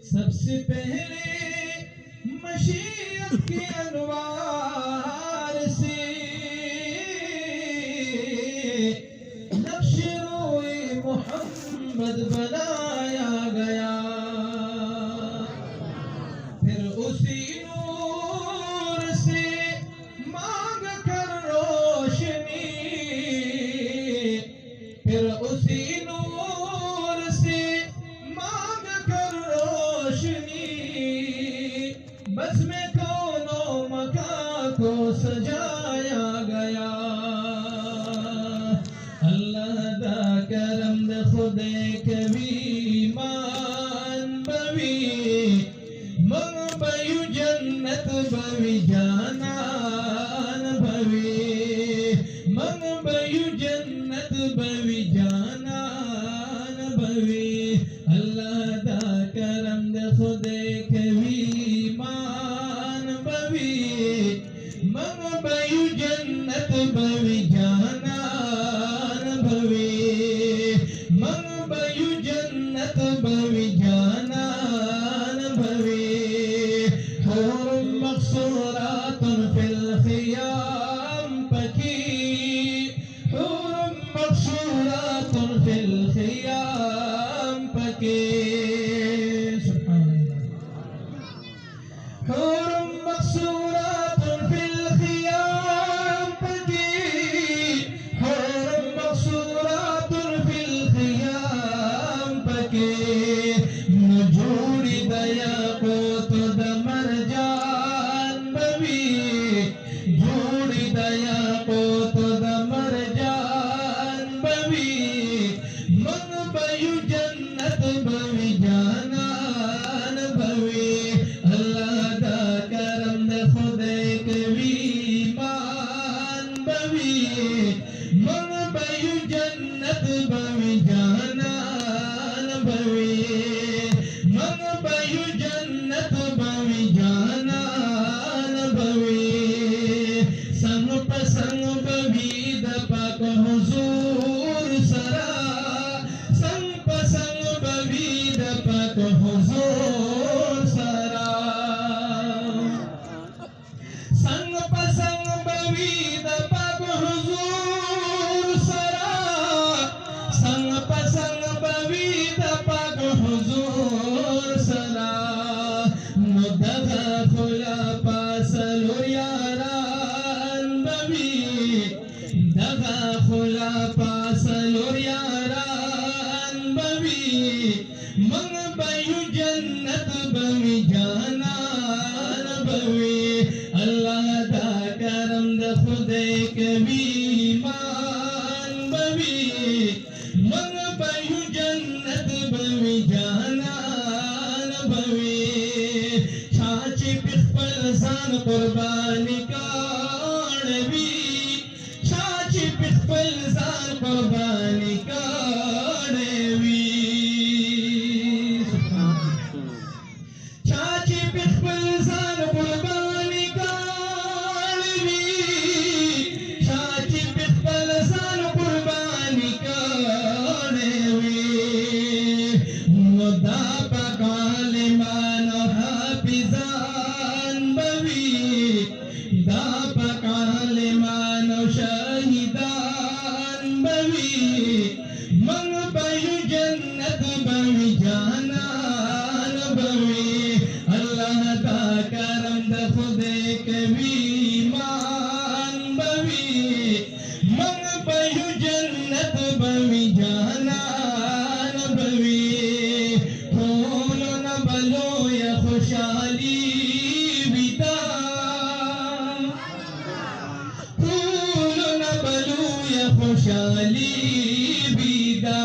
सबसे पहले मशीयत के अनवार से नक्श-ए मोहम्मद बनाया गया। फिर उसी नूर से मांग कर रोशनी, फिर उसी नूर से मांग कर रोशनी, बस में दोनों मकान को सजाया गया। अल्लाह दा करम दे खुदे कभी मान बवी मंग बयु जन्नत बवी जानान बवी मंग बयु जन्नत बवी जानान बवी। अल्लाह दा करम दे खुदे कभी मान बवी मंग बयु जन्नत बवी जानान बवी मंग बयु जन्नत बवी जानान बवी। हुरुम मक़सूरातुन फिल ख़ियाम पकी, हुरुम मक़सूरातुन फिल ख़ियाम पकी। हुरुम मक़सूरातुन फिल ख़ियाम पकी, हुरुम मक़सूरातुन फिल ख़ियाम पकी। नजूरी दया को तो दमर जान बवी, जूड़ी दया को तो दमर जान बवी मंग बयु जन्नत बवी जानान बवी। अल्लाह दा करम दे खुदे कभी मान बवी मंग बयु जन्नत बवी जानान बवी मंग बयु जन्नत बवी जानान बवी। संग पसंग बवी दपक हुजूर सरा, संग पसंग बवी दपक हुजूर सरा, संग पसंग बवी दपक हुजूर सरा, संग पसंग बवी दपक हुजूर सरा। मुदगा खुला पासलुर यारान बवी, दगा खुला पासलुर यारान बवी मंग बयु जन्नत बवी जानान बवी। अल्लाह दा करम दे खुदे कभी मान बवी मंग बयु जन्नत बवी जानान बवी। छाची पिखपल सान कुर्बानी काढ़वी, छाची पिखपल सान कुर्बानी काढ़वी, छाची पिखपल सान कुर्बानी काढ़वी, छाची पिखपल सान कुर्बानी काढ़वी। मुद्दा पकाले मानो हाफिजान बवी, दा पकाले मानो शहीदान बवी मंग बयु जन्नत बवी जानान बवी। अल्लाह दा करम दे खुदे कभी मान बवी मंग बयु जन्नत बवी जानान बवी। फूल न बलो या खुशहाली विदा, फूल न बलो या खुशहाली विदा।